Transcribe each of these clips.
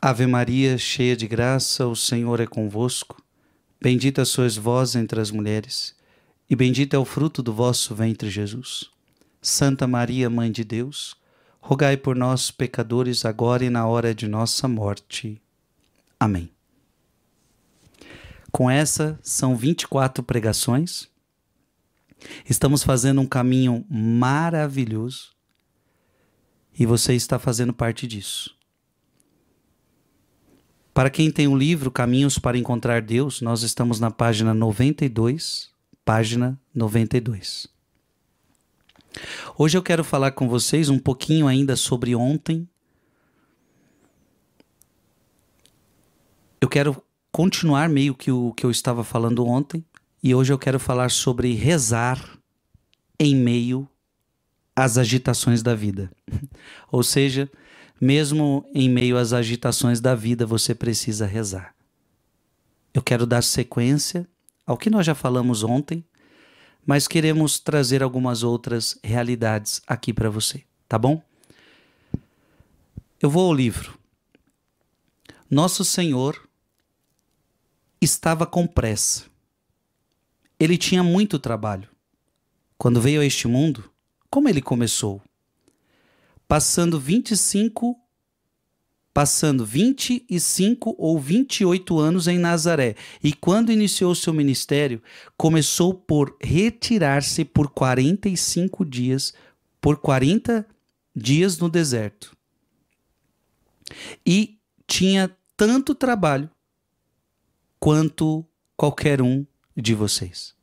Ave Maria, cheia de graça, o Senhor é convosco. Bendita sois vós entre as mulheres, e bendito é o fruto do vosso ventre, Jesus. Santa Maria, Mãe de Deus, rogai por nós, pecadores, agora e na hora de nossa morte. Amém. Com essa, são 24 pregações. Estamos fazendo um caminho maravilhoso e você está fazendo parte disso. Para quem tem o livro Caminhos para Encontrar Deus, nós estamos na página 92, página 92. Hoje eu quero falar com vocês um pouquinho ainda sobre ontem. Eu quero continuar meio que o que eu estava falando ontem, e hoje eu quero falar sobre rezar em meio às agitações da vida. Ou seja, mesmo em meio às agitações da vida, você precisa rezar. Eu quero dar sequência ao que nós já falamos ontem, mas queremos trazer algumas outras realidades aqui para você, tá bom? Eu vou ao livro. Nosso Senhor estava com pressa. Ele tinha muito trabalho. Quando veio a este mundo, como ele começou? Passando 25 ou 28 anos em Nazaré. E quando iniciou seu ministério, começou por retirar-se por 45 dias, por 40 dias no deserto. E tinha tanto trabalho quanto qualquer um de vocês.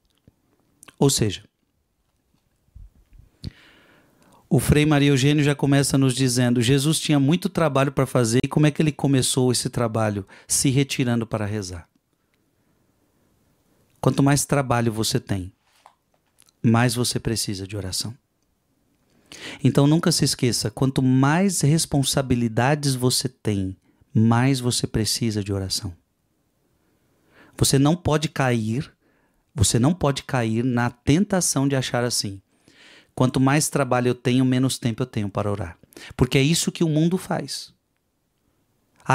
Ou seja, o Frei Maria Eugênio já começa nos dizendo: Jesus tinha muito trabalho para fazer, e como é que ele começou esse trabalho? Se retirando para rezar. Quanto mais trabalho você tem, mais você precisa de oração. Então nunca se esqueça, quanto mais responsabilidades você tem, mais você precisa de oração. Você não pode cair na tentação de achar assim: quanto mais trabalho eu tenho, menos tempo eu tenho para orar. Porque é isso que o mundo faz.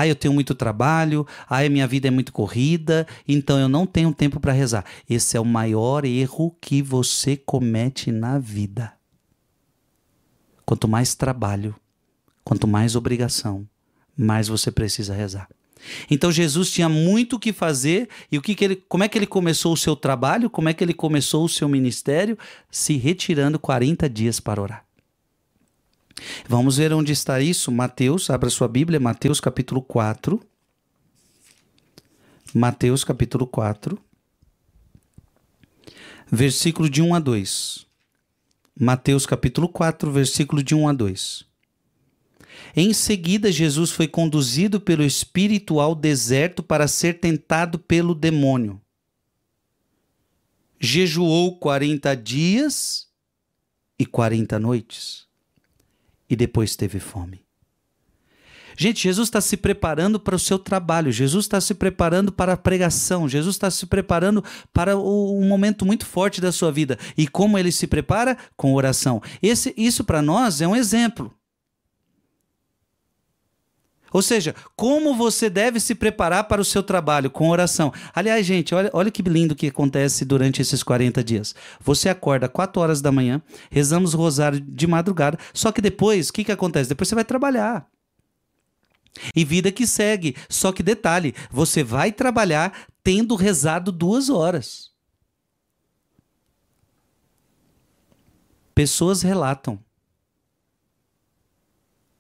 Eu tenho muito trabalho, a minha vida é muito corrida, então eu não tenho tempo para rezar. Esse é o maior erro que você comete na vida. Quanto mais trabalho, quanto mais obrigação, mais você precisa rezar. Então Jesus tinha muito o que fazer, e como é que ele começou o seu trabalho? Como é que ele começou o seu ministério? Se retirando 40 dias para orar. Vamos ver onde está isso. Mateus, abra sua Bíblia, Mateus capítulo 4. Mateus capítulo 4, versículo de 1 a 2. Mateus capítulo 4, versículo de 1 a 2. Em seguida, Jesus foi conduzido pelo Espírito ao deserto para ser tentado pelo demônio. Jejuou 40 dias e 40 noites. E depois teve fome. Gente, Jesus está se preparando para o seu trabalho. Jesus está se preparando para a pregação. Jesus está se preparando para um momento muito forte da sua vida. E como ele se prepara? Com oração. Isso para nós é um exemplo. Ou seja, como você deve se preparar para o seu trabalho? Com oração. Aliás, gente, olha que lindo que acontece durante esses 40 dias. Você acorda 4 horas da manhã, rezamos o rosário de madrugada, só que depois, o que acontece? Depois você vai trabalhar. E vida que segue. Só que detalhe, você vai trabalhar tendo rezado 2 horas. Pessoas relatam: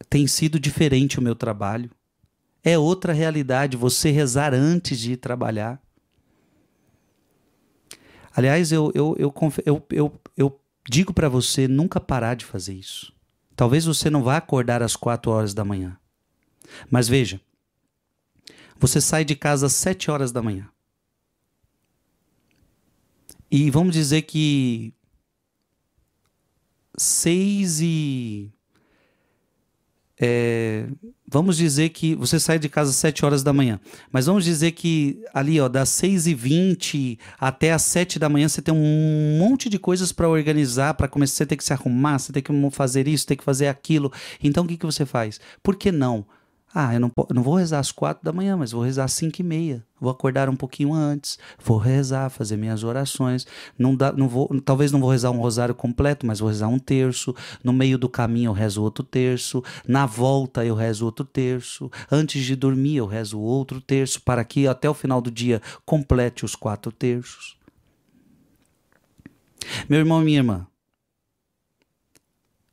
tem sido diferente o meu trabalho. É outra realidade você rezar antes de ir trabalhar. Aliás, eu digo para você nunca parar de fazer isso. Talvez você não vá acordar às 4 horas da manhã. Mas veja, você sai de casa às 7 horas da manhã. E vamos dizer que 6 e... vamos dizer que você sai de casa às 7 horas da manhã, mas vamos dizer que ali, das 6h20 até às 7 da manhã você tem um monte de coisas para organizar, para começar, você tem que se arrumar, você tem que fazer isso, tem que fazer aquilo. Então o que você faz? Por que não? Eu não vou rezar às 4 da manhã, mas vou rezar às 5h30. Vou acordar um pouquinho antes, vou rezar, fazer minhas orações. Talvez não vou rezar um rosário completo, mas vou rezar um terço. No meio do caminho eu rezo outro terço. Na volta eu rezo outro terço. Antes de dormir eu rezo outro terço, para que até o final do dia complete os 4 terços. Meu irmão e minha irmã,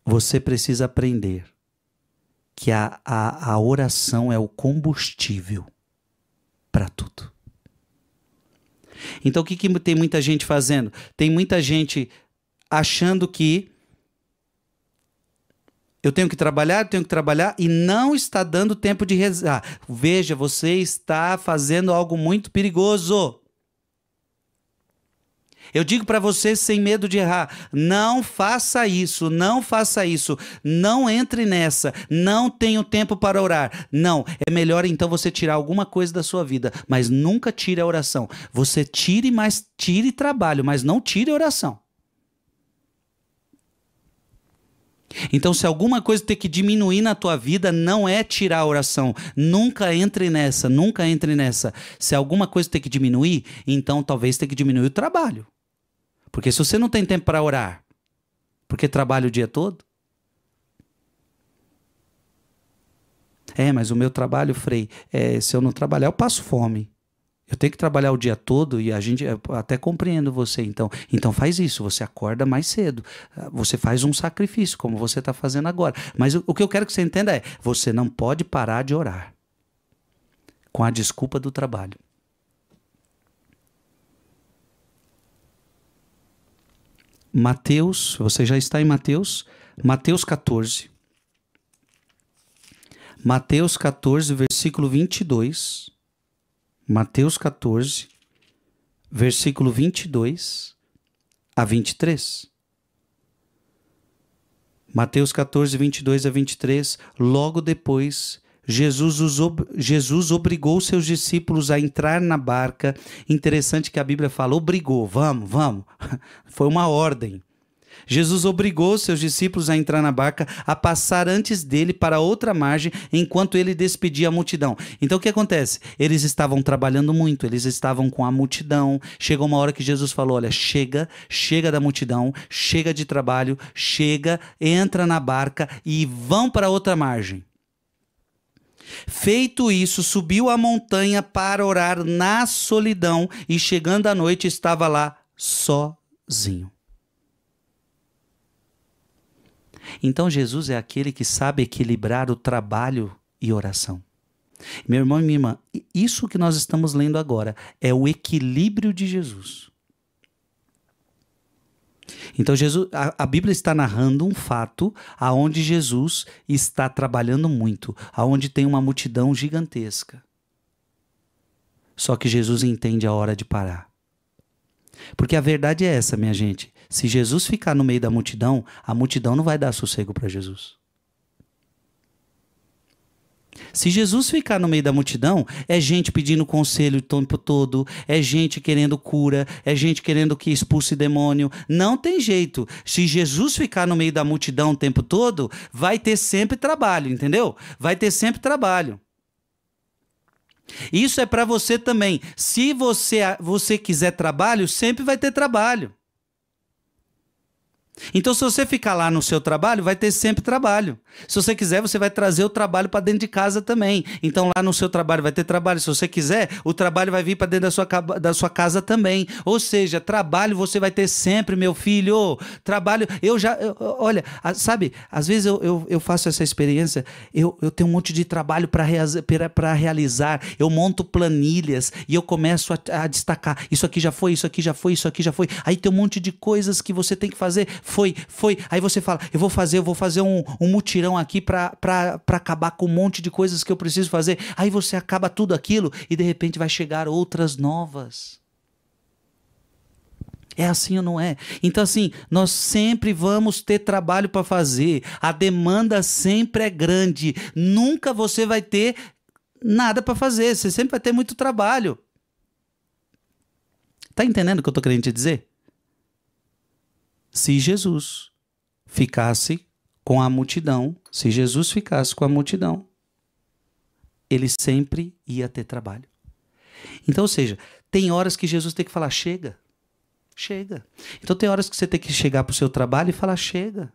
você precisa aprender que a oração é o combustível para tudo. Então o que tem muita gente fazendo? Tem muita gente achando que eu tenho que trabalhar e não está dando tempo de rezar. Veja, você está fazendo algo muito perigoso. Eu digo para você sem medo de errar, não faça isso, não faça isso, não entre nessa, não tenho tempo para orar. Não, é melhor então você tirar alguma coisa da sua vida, mas nunca tire a oração. Você tire trabalho, mas não tire a oração. Então, se alguma coisa tem que diminuir na tua vida, não é tirar a oração. Nunca entre nessa, nunca entre nessa. Se alguma coisa tem que diminuir, então talvez tenha que diminuir o trabalho. Porque se você não tem tempo para orar, porque trabalha o dia todo? Mas o meu trabalho, Frei, se eu não trabalhar, eu passo fome. Eu tenho que trabalhar o dia todo e eu até compreendo você. Então faz isso, você acorda mais cedo. Você faz um sacrifício, como você está fazendo agora. Mas o que eu quero que você entenda é, você não pode parar de orar com a desculpa do trabalho. Mateus, você já está em Mateus 14. Mateus 14, versículo 22. Mateus 14, versículo 22 a 23. Mateus 14, 22 a 23. Logo depois, Jesus obrigou seus discípulos a entrar na barca. Interessante que a Bíblia fala, obrigou, vamos. Foi uma ordem. Jesus obrigou seus discípulos a entrar na barca, a passar antes dele para outra margem, enquanto ele despedia a multidão. Então o que acontece? Eles estavam trabalhando muito, eles estavam com a multidão. Chegou uma hora que Jesus falou, olha, chega da multidão, chega de trabalho, entra na barca e vão para outra margem. Feito isso, subiu a montanha para orar na solidão e chegando à noite estava lá sozinho. Então Jesus é aquele que sabe equilibrar o trabalho e oração. Meu irmão e minha irmã, isso que nós estamos lendo agora é o equilíbrio de Jesus. Então a Bíblia está narrando um fato aonde Jesus está trabalhando muito, aonde tem uma multidão gigantesca. Só que Jesus entende a hora de parar. Porque a verdade é essa, minha gente. Se Jesus ficar no meio da multidão, a multidão não vai dar sossego para Jesus. Se Jesus ficar no meio da multidão, é gente pedindo conselho o tempo todo, é gente querendo cura, é gente querendo que expulse demônio. Não tem jeito. Se Jesus ficar no meio da multidão o tempo todo, vai ter sempre trabalho, entendeu? Vai ter sempre trabalho. Isso é para você também. Se você quiser trabalho, sempre vai ter trabalho. Então, se você ficar lá no seu trabalho, vai ter sempre trabalho. Se você quiser, você vai trazer o trabalho para dentro de casa também. Então, lá no seu trabalho vai ter trabalho. Se você quiser, o trabalho vai vir para dentro da sua casa também. Ou seja, trabalho você vai ter sempre, meu filho. Trabalho, olha, sabe, às vezes eu faço essa experiência, eu tenho um monte de trabalho para realizar. Eu monto planilhas e eu começo a destacar. Isso aqui já foi, isso aqui já foi, isso aqui já foi. Aí tem um monte de coisas que você tem que fazer. Foi. Aí você fala, eu vou fazer um mutirão aqui para acabar com um monte de coisas que eu preciso fazer. Aí você acaba tudo aquilo e de repente vai chegar outras novas. É assim ou não é? Então assim, nós sempre vamos ter trabalho para fazer. A demanda sempre é grande. Nunca você vai ter nada para fazer. Você sempre vai ter muito trabalho. Tá entendendo o que eu tô querendo te dizer? Se Jesus ficasse com a multidão, ele sempre ia ter trabalho. Então, ou seja, tem horas que Jesus tem que falar, chega. Chega. Então tem horas que você tem que chegar para o seu trabalho e falar, chega.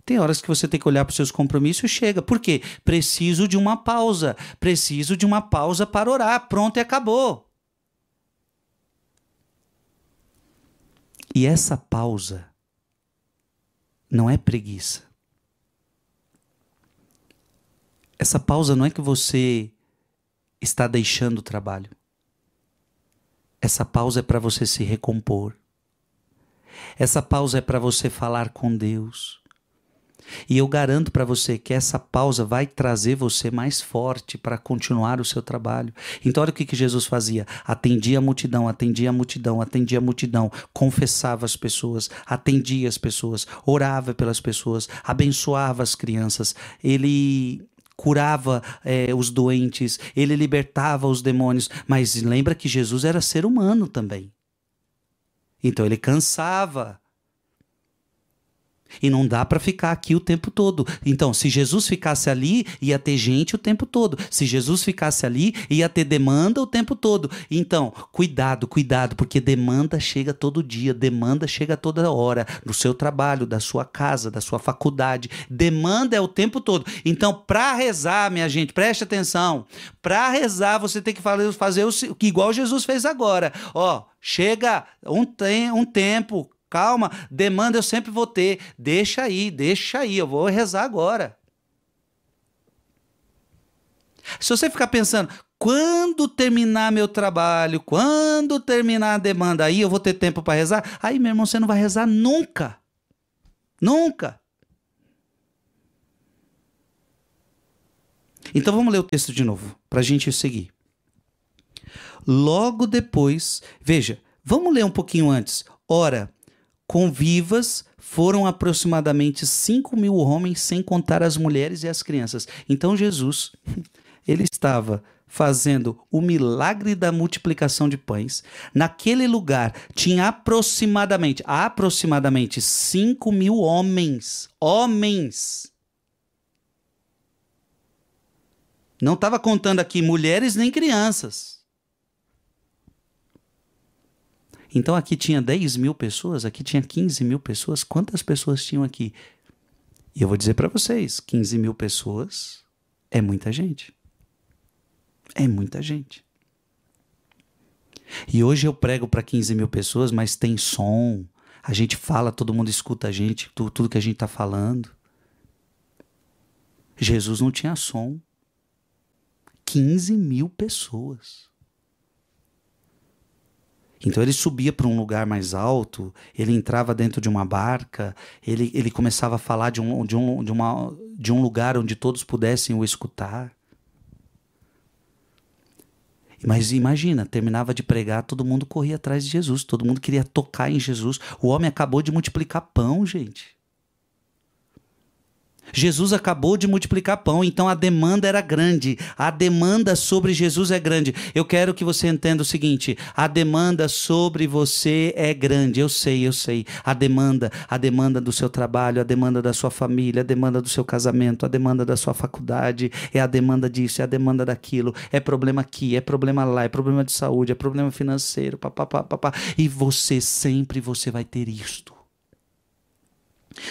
Tem horas que você tem que olhar para os seus compromissos e chega. Por quê? Preciso de uma pausa. Preciso de uma pausa para orar. Pronto e acabou. E essa pausa não é preguiça. Essa pausa não é que você está deixando o trabalho. Essa pausa é para você se recompor. Essa pausa é para você falar com Deus. E eu garanto para você que essa pausa vai trazer você mais forte para continuar o seu trabalho. Então olha o que Jesus fazia. Atendia a multidão, atendia a multidão, atendia a multidão. Confessava as pessoas, atendia as pessoas, orava pelas pessoas, abençoava as crianças. Ele curava os doentes, ele libertava os demônios. Mas lembra que Jesus era ser humano também. Então ele cansava. E não dá para ficar aqui o tempo todo. Então, se Jesus ficasse ali, ia ter gente o tempo todo. Se Jesus ficasse ali, ia ter demanda o tempo todo. Então, cuidado, cuidado, porque demanda chega todo dia, demanda chega toda hora, no seu trabalho, da sua casa, da sua faculdade. Demanda é o tempo todo. Então, para rezar, minha gente, preste atenção. Para rezar, você tem que fazer igual Jesus fez agora. Ó, chega um tempo. Calma, demanda eu sempre vou ter. Deixa aí, eu vou rezar agora. Se você ficar pensando, quando terminar meu trabalho, quando terminar a demanda, aí eu vou ter tempo para rezar, aí, meu irmão, você não vai rezar nunca. Nunca. Então vamos ler o texto de novo, para a gente seguir. Logo depois, veja, vamos ler um pouquinho antes. Ora, convivas foram aproximadamente 5.000 homens, sem contar as mulheres e as crianças. Então Jesus, ele estava fazendo o milagre da multiplicação de pães. Naquele lugar tinha aproximadamente 5.000 homens. Homens! Não estava contando aqui mulheres nem crianças. Então aqui tinha 10.000 pessoas, aqui tinha 15.000 pessoas. Quantas pessoas tinham aqui? E eu vou dizer para vocês, 15.000 pessoas é muita gente. É muita gente. E hoje eu prego para 15.000 pessoas, mas tem som. A gente fala, todo mundo escuta a gente, tudo que a gente está falando. Jesus não tinha som. 15.000 pessoas. Então ele subia para um lugar mais alto, ele entrava dentro de uma barca, ele começava a falar de um lugar onde todos pudessem o escutar. Mas imagina, terminava de pregar, todo mundo corria atrás de Jesus, todo mundo queria tocar em Jesus. O homem acabou de multiplicar pão, gente. Jesus acabou de multiplicar pão, então a demanda era grande. A demanda sobre Jesus é grande. Eu quero que você entenda o seguinte, a demanda sobre você é grande. Eu sei. A demanda do seu trabalho, a demanda da sua família, a demanda do seu casamento, a demanda da sua faculdade, é a demanda disso, é a demanda daquilo, é problema aqui, é problema lá, é problema de saúde, é problema financeiro, papapá. E você sempre vai ter isto.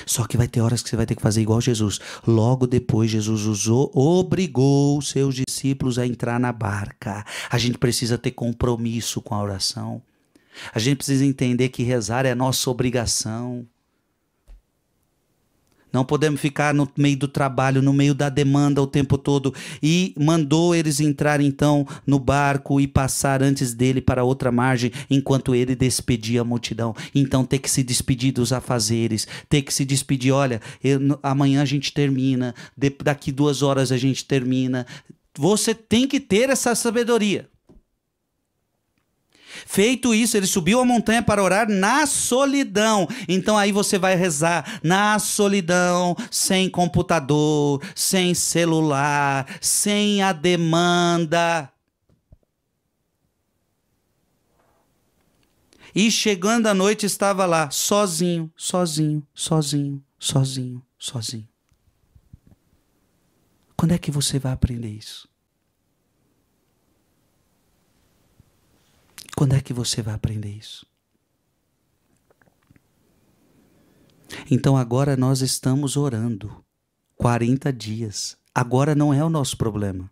Só que vai ter horas que você vai ter que fazer igual Jesus. Logo depois, Jesus obrigou seus discípulos a entrar na barca. A gente precisa ter compromisso com a oração. A gente precisa entender que rezar é a nossa obrigação. Não podemos ficar no meio do trabalho, no meio da demanda o tempo todo. E mandou eles entrar então no barco e passar antes dele para outra margem, enquanto ele despedia a multidão. Então ter que se despedir dos afazeres, ter que se despedir, olha, amanhã a gente termina, daqui 2 horas a gente termina. Você tem que ter essa sabedoria. Feito isso, ele subiu a montanha para orar na solidão. Então aí você vai rezar na solidão, sem computador, sem celular, sem a demanda. E chegando à noite estava lá, sozinho. Quando é que você vai aprender isso? Quando é que você vai aprender isso? Então agora nós estamos orando 40 dias. Agora não é o nosso problema.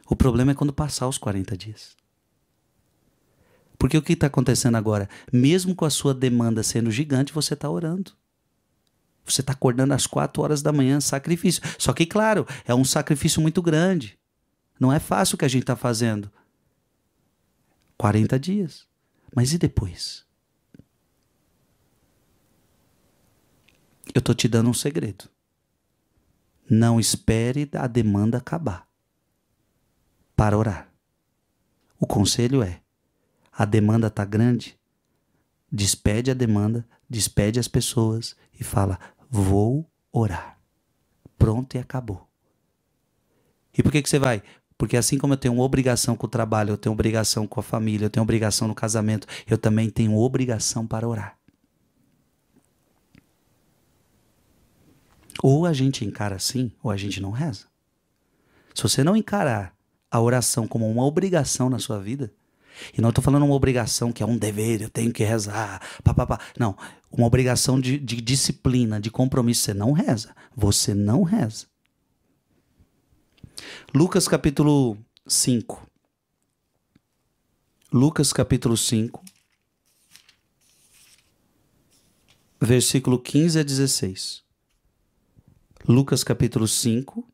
O problema é quando passar os 40 dias. Porque o que está acontecendo agora? Mesmo com a sua demanda sendo gigante, você está orando. Você está acordando às 4 horas da manhã, sacrifício. Só que, claro, é um sacrifício muito grande. Não é fácil o que a gente está fazendo. 40 dias. Mas e depois? Eu estou te dando um segredo. Não espere a demanda acabar para orar. O conselho é, a demanda está grande, despede a demanda, despede as pessoas e fala, vou orar. Pronto e acabou. E por que você vai? Porque assim como eu tenho uma obrigação com o trabalho, eu tenho obrigação com a família, eu tenho obrigação no casamento, eu também tenho obrigação para orar. Ou a gente encara assim, ou a gente não reza. Se você não encarar a oração como uma obrigação na sua vida, e não estou falando uma obrigação que é um dever, eu tenho que rezar, papapá. Não, uma obrigação de disciplina, de compromisso. Você não reza. Você não reza. Lucas capítulo 5. Lucas capítulo 5. Versículo 15 a 16. Lucas capítulo 5,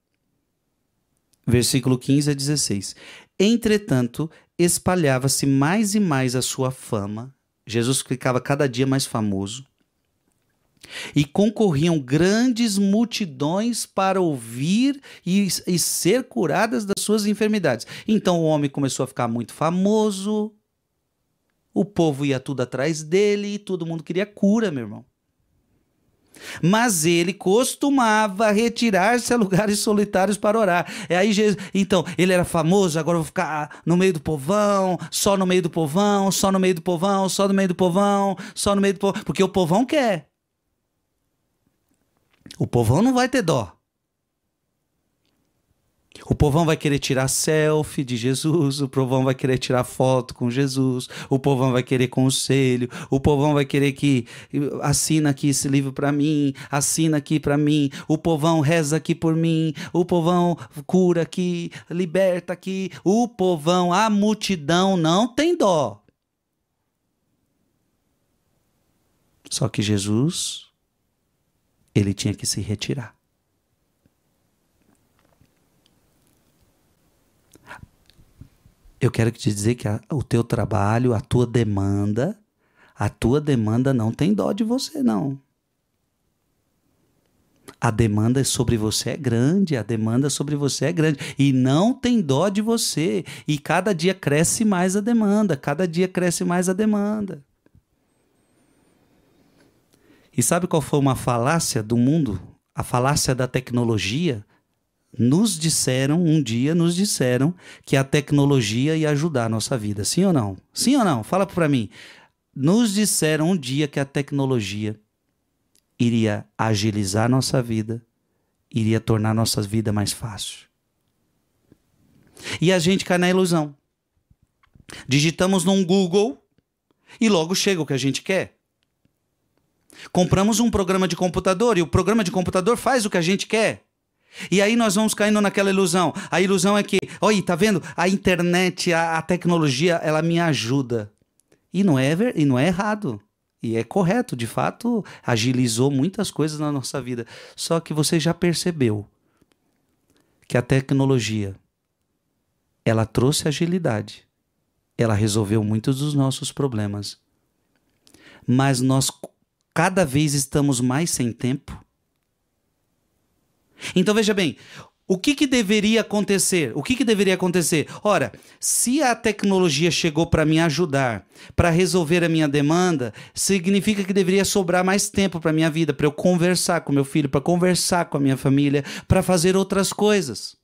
versículo 15 a 16. Entretanto, espalhava-se mais e mais a sua fama. Jesus ficava cada dia mais famoso. E concorriam grandes multidões para ouvir e ser curadas das suas enfermidades. Então o homem começou a ficar muito famoso. O povo ia tudo atrás dele e todo mundo queria cura, meu irmão. Mas ele costumava retirar-se a lugares solitários para orar. Aí Jesus, então, ele era famoso, agora eu vou ficar no meio do povão, só no meio do povão, só no meio do povão, só no meio do povão, só no meio do povão, porque o povão quer. O povão não vai ter dó. O povão vai querer tirar selfie de Jesus, o povão vai querer tirar foto com Jesus, o povão vai querer conselho, o povão vai querer que assina aqui esse livro para mim, assina aqui para mim, o povão reza aqui por mim, o povão cura aqui, liberta aqui, o povão, a multidão não tem dó. Só que Jesus, ele tinha que se retirar. Eu quero te dizer que o teu trabalho, a tua demanda não tem dó de você, não. A demanda sobre você é grande, a demanda sobre você é grande. E não tem dó de você. E cada dia cresce mais a demanda, cada dia cresce mais a demanda. E sabe qual foi uma falácia do mundo? A falácia da tecnologia? Um dia nos disseram que a tecnologia ia ajudar a nossa vida. Sim ou não? Sim ou não? Fala para mim. Nos disseram um dia que a tecnologia iria agilizar a nossa vida, iria tornar a nossa vida mais fácil. E a gente cai na ilusão. Digitamos num Google e logo chega o que a gente quer. Compramos um programa de computador e o programa de computador faz o que a gente quer. E aí nós vamos caindo naquela ilusão. A ilusão é que, olha, tá vendo? A internet, a tecnologia, ela me ajuda. E não é errado. E é correto, de fato, agilizou muitas coisas na nossa vida. Só que você já percebeu que a tecnologia, ela trouxe agilidade. Ela resolveu muitos dos nossos problemas. Mas nós cada vez estamos mais sem tempo. Então veja bem, o que deveria acontecer? O que deveria acontecer? Ora, se a tecnologia chegou para me ajudar, para resolver a minha demanda, significa que deveria sobrar mais tempo para a minha vida, para eu conversar com meu filho, para conversar com a minha família, para fazer outras coisas.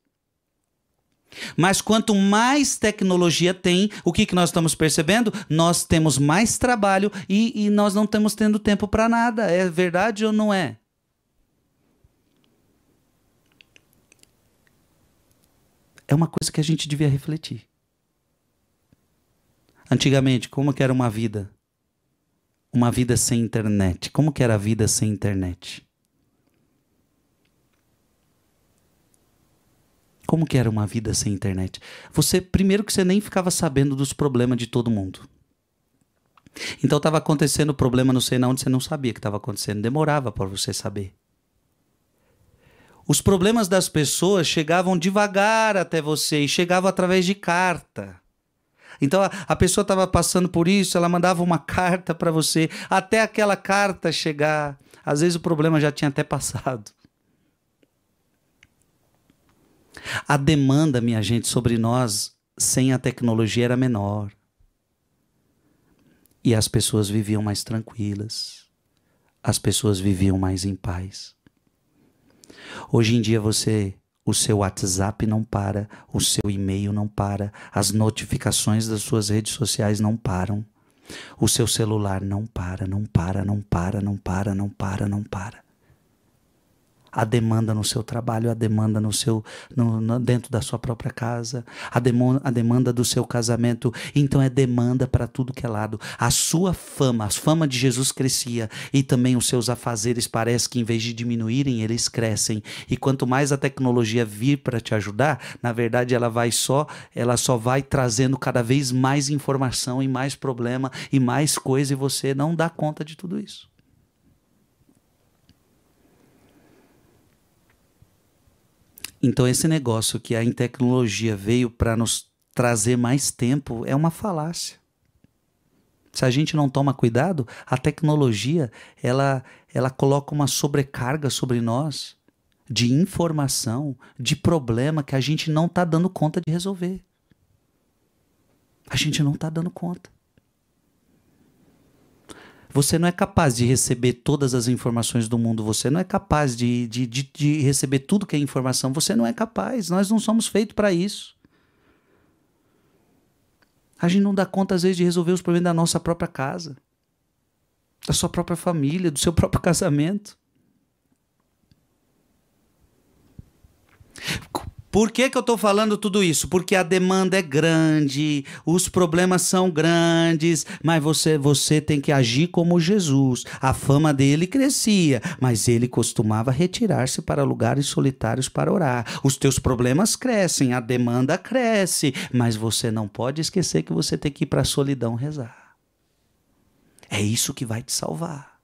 Mas quanto mais tecnologia tem, o que nós estamos percebendo? Nós temos mais trabalho e nós não estamos tendo tempo para nada. É verdade ou não é? É uma coisa que a gente devia refletir. Antigamente, como que era uma vida? Uma vida sem internet. Como que era a vida sem internet? Como que era uma vida sem internet? Primeiro que você nem ficava sabendo dos problemas de todo mundo. Então estava acontecendo problema não sei onde, você não sabia que estava acontecendo. Demorava para você saber. Os problemas das pessoas chegavam devagar até você e chegavam através de carta. Então a pessoa estava passando por isso, ela mandava uma carta para você, até aquela carta chegar. Às vezes o problema já tinha até passado. A demanda, minha gente, sobre nós sem a tecnologia era menor. E as pessoas viviam mais tranquilas. As pessoas viviam mais em paz. Hoje em dia o seu WhatsApp não para, o seu e-mail não para, as notificações das suas redes sociais não param. O seu celular não para, não para, não para, não para, não para, não para. A demanda no seu trabalho, a demanda dentro da sua própria casa, a demanda do seu casamento. Então é demanda para tudo que é lado. A fama de Jesus crescia e também os seus afazeres parece que em vez de diminuírem, eles crescem. E quanto mais a tecnologia vir para te ajudar, na verdade ela só vai trazendo cada vez mais informação e mais problema e mais coisa e você não dá conta de tudo isso. Então esse negócio que a tecnologia veio para nos trazer mais tempo é uma falácia. Se a gente não toma cuidado, a tecnologia ela coloca uma sobrecarga sobre nós de informação, de problema que a gente não está dando conta de resolver. A gente não está dando conta. Você não é capaz de receber todas as informações do mundo. Você não é capaz de receber tudo que é informação. Você não é capaz. Nós não somos feitos para isso. A gente não dá conta, às vezes, de resolver os problemas da nossa própria casa, da sua própria família, do seu próprio casamento. Por que eu estou falando tudo isso? Porque a demanda é grande, os problemas são grandes, mas você tem que agir como Jesus. A fama dele crescia, mas ele costumava retirar-se para lugares solitários para orar. Os teus problemas crescem, a demanda cresce, mas você não pode esquecer que você tem que ir para a solidão rezar. É isso que vai te salvar.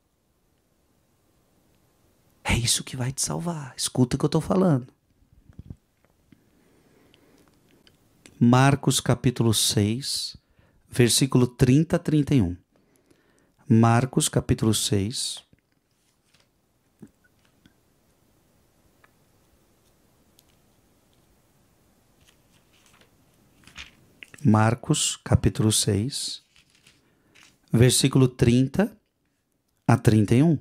É isso que vai te salvar. Escuta o que eu estou falando. Marcos capítulo 6, versículo 30 a 31. Marcos capítulo 6. Marcos capítulo 6, versículo 30 a 31.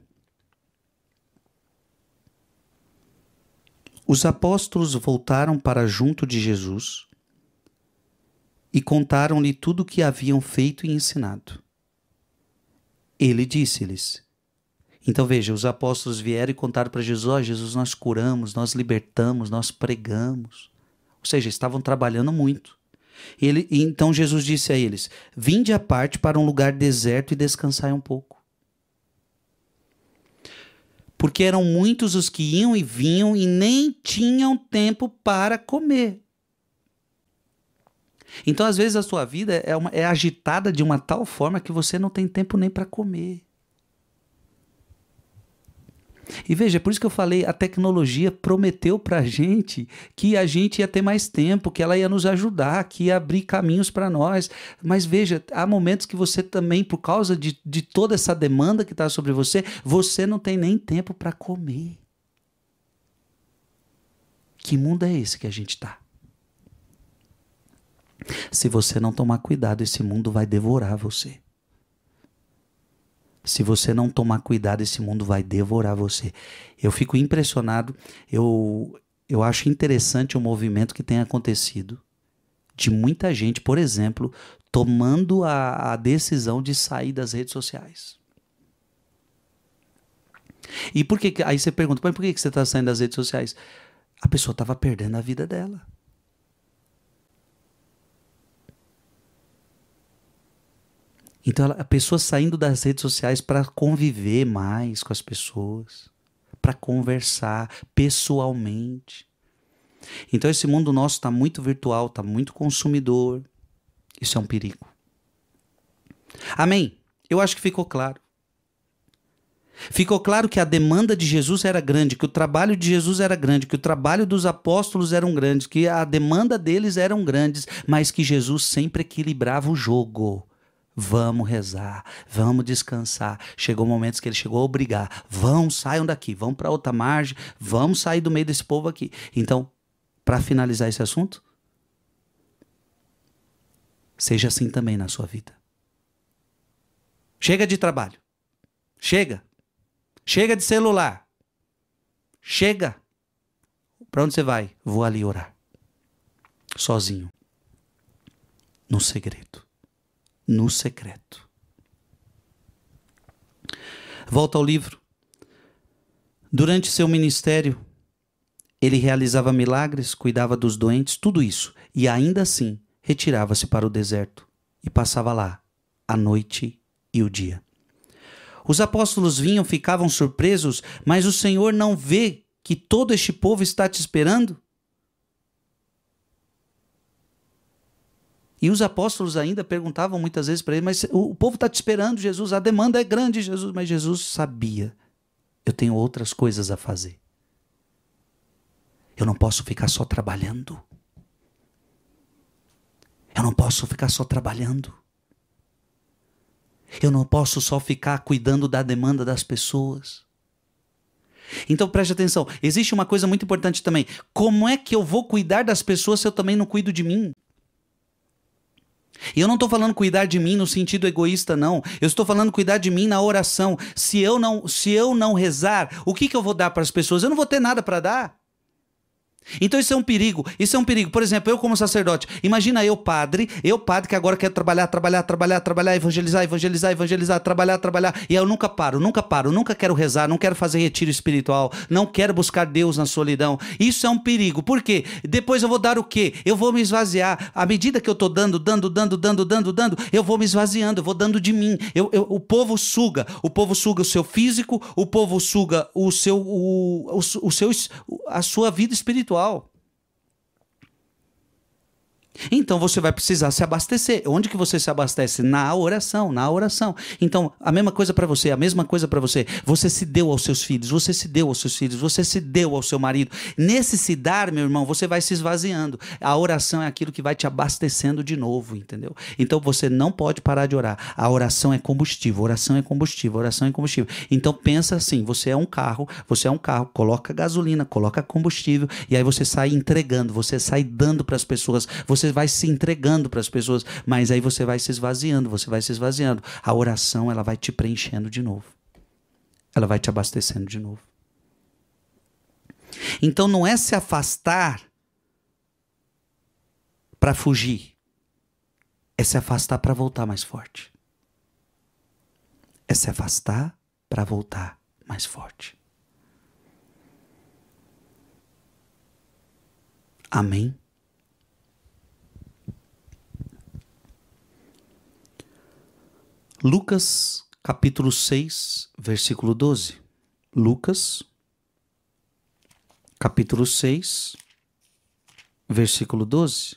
Os apóstolos voltaram para junto de Jesus e contaram-lhe tudo o que haviam feito e ensinado. Ele disse-lhes. Então veja, os apóstolos vieram e contaram para Jesus, Jesus, nós curamos, nós libertamos, nós pregamos. Ou seja, estavam trabalhando muito. Então Jesus disse a eles, vinde à parte para um lugar deserto e descansai um pouco. Porque eram muitos os que iam e vinham e nem tinham tempo para comer. Então, às vezes, a sua vida é agitada de uma tal forma que você não tem tempo nem para comer. E veja, por isso que eu falei, a tecnologia prometeu para a gente que a gente ia ter mais tempo, que ela ia nos ajudar, que ia abrir caminhos para nós. Mas veja, há momentos que você também, por causa de toda essa demanda que está sobre você, você não tem nem tempo para comer. Que mundo é esse que a gente está? Se você não tomar cuidado, esse mundo vai devorar você. Se você não tomar cuidado, esse mundo vai devorar você. Eu fico impressionado, eu acho interessante o movimento que tem acontecido de muita gente, por exemplo, tomando a decisão de sair das redes sociais. E por que? Aí você pergunta, por que você está saindo das redes sociais? A pessoa estava perdendo a vida dela. Então, a pessoa saindo das redes sociais para conviver mais com as pessoas, para conversar pessoalmente. Então, esse mundo nosso está muito virtual, está muito consumidor. Isso é um perigo. Amém? Eu acho que ficou claro. Ficou claro que a demanda de Jesus era grande, que o trabalho de Jesus era grande, que o trabalho dos apóstolos eram grandes, que a demanda deles eram grandes, mas que Jesus sempre equilibrava o jogo. Vamos rezar, vamos descansar. Chegou momentos que ele chegou a obrigar. Saiam daqui, vão para outra margem, vamos sair do meio desse povo aqui. Então, para finalizar esse assunto, seja assim também na sua vida. Chega de trabalho. Chega. Chega de celular. Chega. Para onde você vai? Vou ali orar. Sozinho. No segredo. No secreto. Volta ao livro. Durante seu ministério, ele realizava milagres, cuidava dos doentes, tudo isso. E ainda assim, retirava-se para o deserto e passava lá a noite e o dia. Os apóstolos vinham, ficavam surpresos, mas o Senhor não vê que todo este povo está te esperando? E os apóstolos ainda perguntavam muitas vezes para ele, mas o povo está te esperando, Jesus, a demanda é grande, Jesus. Mas Jesus sabia, eu tenho outras coisas a fazer. Eu não posso ficar só trabalhando. Eu não posso ficar só trabalhando. Eu não posso só ficar cuidando da demanda das pessoas. Então preste atenção, existe uma coisa muito importante também. Como é que eu vou cuidar das pessoas se eu também não cuido de mim? E eu não estou falando cuidar de mim no sentido egoísta, não. Eu estou falando cuidar de mim na oração. Se eu não rezar, o que eu vou dar para as pessoas? Eu não vou ter nada para dar. Então isso é um perigo, Por exemplo, eu como sacerdote, imagina eu padre que agora quero trabalhar, evangelizar, trabalhar, e eu nunca paro, nunca quero rezar, não quero fazer retiro espiritual, não quero buscar Deus na solidão. Isso é um perigo, por quê? Depois eu vou dar o quê? Eu vou me esvaziar, à medida que eu estou dando, eu vou me esvaziando, eu vou dando de mim. O povo suga o seu físico, o povo suga a sua vida espiritual. Então você vai precisar se abastecer. Onde que você se abastece? Na oração. Então, a mesma coisa para você. Você se deu aos seus filhos, você se deu ao seu marido. Nesse se dar, meu irmão, você vai se esvaziando. A oração é aquilo que vai te abastecendo de novo, entendeu? Então você não pode parar de orar. A oração é combustível. Então pensa assim, você é um carro, coloca gasolina, coloca combustível, e aí você sai entregando, você sai dando para as pessoas, você vai se entregando para as pessoas, mas aí você vai se esvaziando. A oração, ela vai te preenchendo de novo. Ela vai te abastecendo de novo. Então não é se afastar para fugir. É se afastar para voltar mais forte. Amém? Lucas, capítulo 6, versículo 12. Lucas, capítulo 6, versículo 12.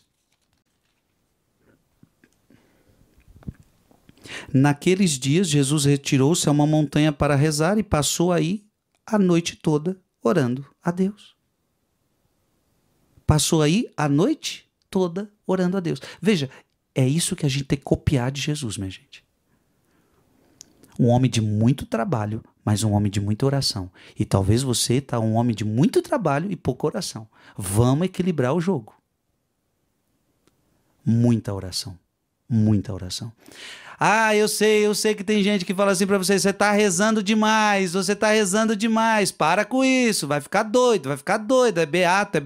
Naqueles dias, Jesus retirou-se a uma montanha para rezar e passou aí a noite toda orando a Deus. Veja, é isso que a gente tem que copiar de Jesus, minha gente. Um homem de muito trabalho, mas um homem de muita oração. E talvez você está um homem de muito trabalho e pouca oração. Vamos equilibrar o jogo. Muita oração. Ah, eu sei que tem gente que fala assim pra você está rezando demais, para com isso, vai ficar doido, é beata,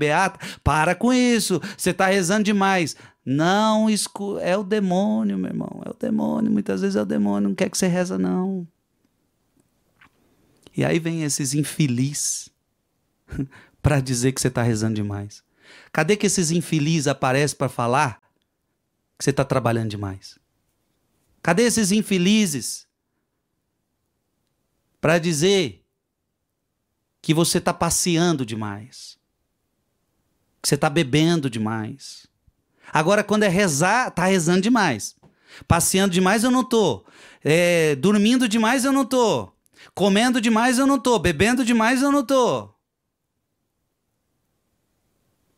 para com isso, você está rezando demais. Não, é o demônio, meu irmão, muitas vezes é o demônio, não quer que você reza não. E aí vem esses infelizes para dizer que você está rezando demais. Cadê que esses infelizes aparecem para falar que você está trabalhando demais? Cadê esses infelizes? Para dizer que você está passeando demais. Que você está bebendo demais. Agora, quando é rezar, está rezando demais. Passeando demais, eu não estou. Dormindo demais, eu não estou. Comendo demais, eu não estou. Bebendo demais, eu não estou.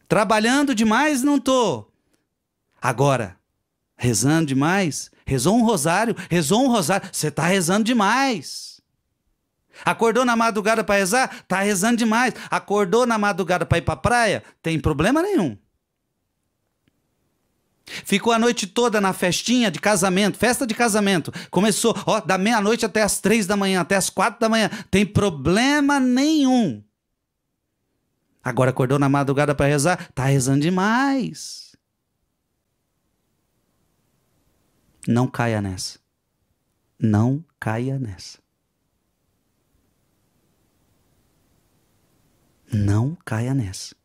Trabalhando demais, não estou. Agora, rezando demais, rezou um rosário, você está rezando demais. Acordou na madrugada para rezar, está rezando demais. Acordou na madrugada para ir para a praia, tem problema nenhum. Ficou a noite toda na festinha de casamento, festa de casamento. Começou, da meia-noite até as 3 da manhã, até as 4 da manhã. Tem problema nenhum. Agora acordou na madrugada para rezar, tá rezando demais. Não caia nessa. Não caia nessa. Não caia nessa.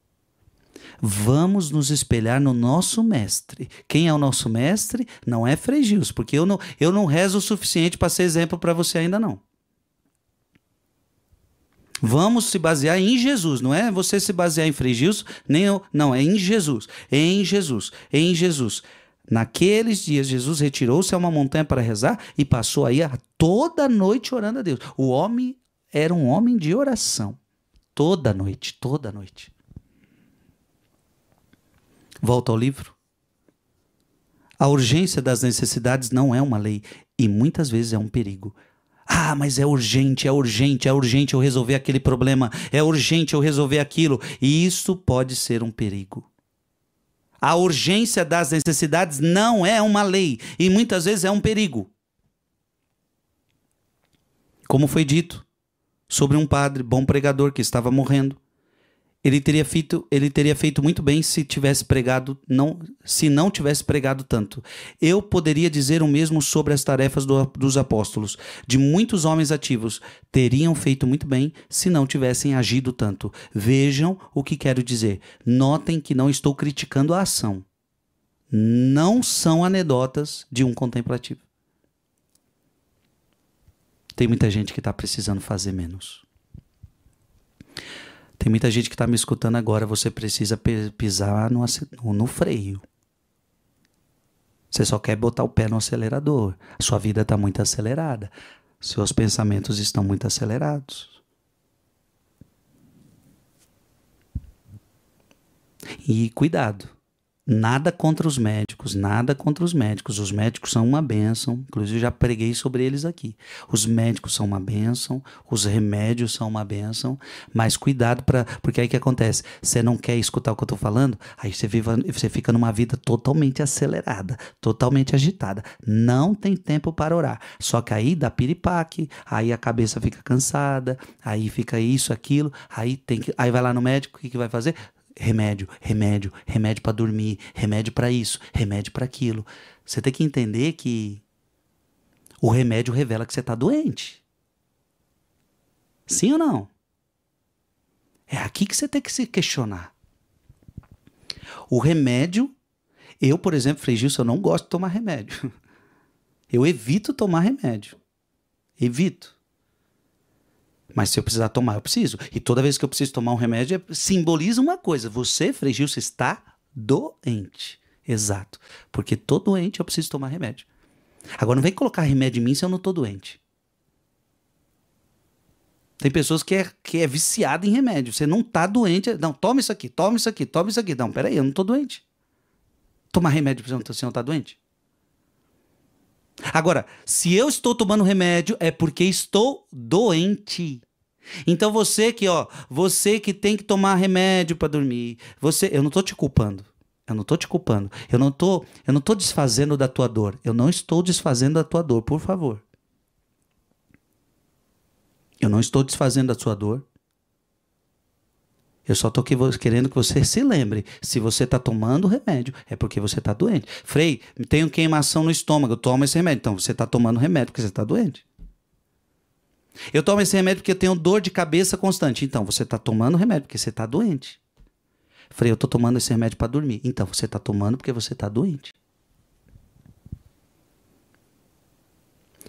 Vamos nos espelhar no nosso mestre. Quem é o nosso mestre? Não é Frei Gilson, porque eu não rezo o suficiente para ser exemplo para você ainda não. Vamos se basear em Jesus, não é você se basear em Frei Gilson, nem eu, não, é em Jesus, em Jesus, em Jesus. Naqueles dias, Jesus retirou-se a uma montanha para rezar e passou aí toda noite orando a Deus. O homem era um homem de oração, toda noite, toda noite. Volta ao livro. A urgência das necessidades não é uma lei e muitas vezes é um perigo. Ah, mas é urgente eu resolver aquele problema, é urgente eu resolver aquilo. E isso pode ser um perigo. A urgência das necessidades não é uma lei e muitas vezes é um perigo. Como foi dito sobre um padre, bom pregador, que estava morrendo. Ele teria feito muito bem se não tivesse pregado tanto. Eu poderia dizer o mesmo sobre as tarefas dos apóstolos. De muitos homens ativos teriam feito muito bem se não tivessem agido tanto. Vejam o que quero dizer. Notem que não estou criticando a ação. Não são anedotas de um contemplativo. Tem muita gente que está precisando fazer menos. Tem muita gente que está me escutando agora, você precisa pisar no freio. Você só quer botar o pé no acelerador. A sua vida está muito acelerada. Seus pensamentos estão muito acelerados. E cuidado. Nada contra os médicos, nada contra os médicos. Os médicos são uma bênção, inclusive já preguei sobre eles aqui. Os médicos são uma bênção, os remédios são uma bênção, mas cuidado, porque aí o que acontece? Você não quer escutar o que eu estou falando, aí você fica numa vida totalmente acelerada, totalmente agitada. Não tem tempo para orar. Só que aí dá piripaque, aí a cabeça fica cansada, aí fica isso, aquilo, aí vai lá no médico, o que vai fazer? Remédio para dormir, remédio para isso, remédio para aquilo. Você tem que entender que o remédio revela que você está doente. Sim ou não? É aqui que você tem que se questionar. O remédio, eu, por exemplo, Frei Gilson, eu não gosto de tomar remédio. Eu evito tomar remédio. Evito. Mas se eu precisar tomar, eu preciso. E toda vez que eu preciso tomar um remédio, simboliza uma coisa. Você, Frei Gilson, está doente. Exato. Porque tô doente, eu preciso tomar remédio. Agora, não vem colocar remédio em mim se eu não tô doente. Tem pessoas que é viciada em remédio. Você não tá doente. Não, toma isso aqui, toma isso aqui, toma isso aqui. Não, peraí, eu não tô doente. Tomar remédio se você não tá doente? Agora, se eu estou tomando remédio, é porque estou doente. Então você que tem que tomar remédio para dormir, eu não estou te culpando. Eu não estou te culpando. Eu não tô desfazendo da tua dor. Eu não estou desfazendo da tua dor, por favor. Eu não estou desfazendo da sua dor. Eu só estou querendo que você se lembre. Se você está tomando remédio, é porque você está doente. Frei, tenho queimação no estômago, toma esse remédio. Então, você está tomando remédio porque você está doente. Eu tomo esse remédio porque eu tenho dor de cabeça constante. Então, você está tomando remédio porque você está doente. Frei, eu estou tomando esse remédio para dormir. Então, você está tomando porque você está doente.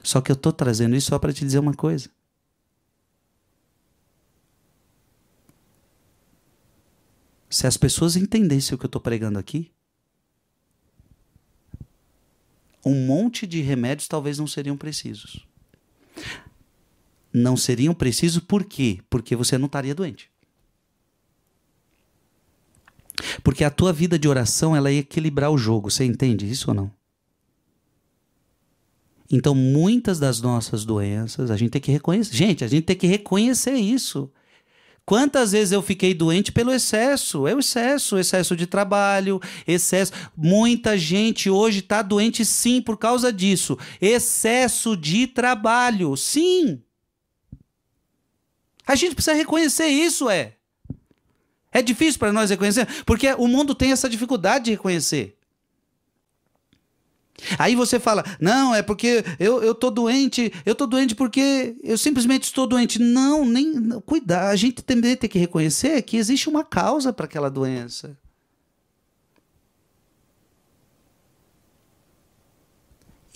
Só que eu estou trazendo isso só para te dizer uma coisa. Se as pessoas entendessem o que eu estou pregando aqui, um monte de remédios talvez não seriam precisos. Não seriam precisos por quê? Porque você não estaria doente. Porque a tua vida de oração, ela ia equilibrar o jogo. Você entende isso ou não? Então, muitas das nossas doenças, a gente tem que reconhecer. Gente, a gente tem que reconhecer isso. Quantas vezes eu fiquei doente pelo excesso? É o excesso de trabalho, excesso. Muita gente hoje está doente sim por causa disso. Excesso de trabalho, sim. A gente precisa reconhecer isso, É difícil para nós reconhecer, porque o mundo tem essa dificuldade de reconhecer. Aí você fala, não, é porque eu tô doente porque eu simplesmente estou doente. Não, nem cuidar. A gente também tem que reconhecer que existe uma causa para aquela doença.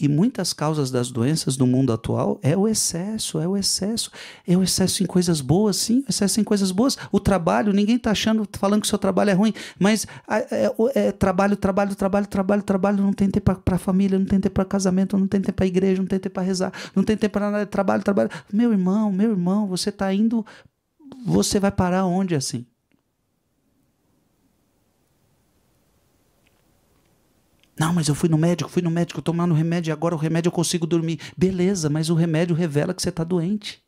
E muitas causas das doenças do mundo atual é o excesso. É o excesso em coisas boas, sim, excesso em coisas boas. O trabalho, ninguém está falando que o seu trabalho é ruim, mas trabalho, não tem tempo para a família, não tem tempo para casamento, não tem tempo para a igreja, não tem tempo para rezar, não tem tempo para nada, trabalho. Meu irmão, você está indo, você vai parar onde assim? Não, mas eu fui no médico, tomando remédio, e agora o remédio eu consigo dormir. Beleza, mas o remédio revela que você está doente.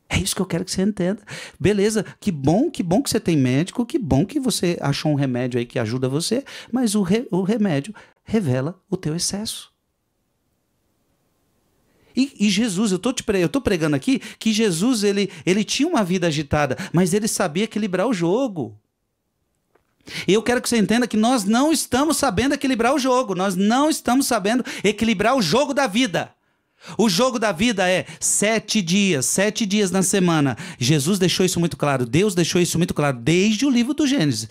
É isso que eu quero que você entenda. Beleza, que bom que você tem médico, que bom que você achou um remédio aí que ajuda você, mas o remédio revela o teu excesso. E Jesus, eu tô pregando aqui que Jesus ele tinha uma vida agitada, mas ele sabia equilibrar o jogo. E eu quero que você entenda que nós não estamos sabendo equilibrar o jogo. Nós não estamos sabendo equilibrar o jogo da vida. O jogo da vida é 7 dias na semana. Jesus deixou isso muito claro. Deus deixou isso muito claro desde o livro do Gênesis.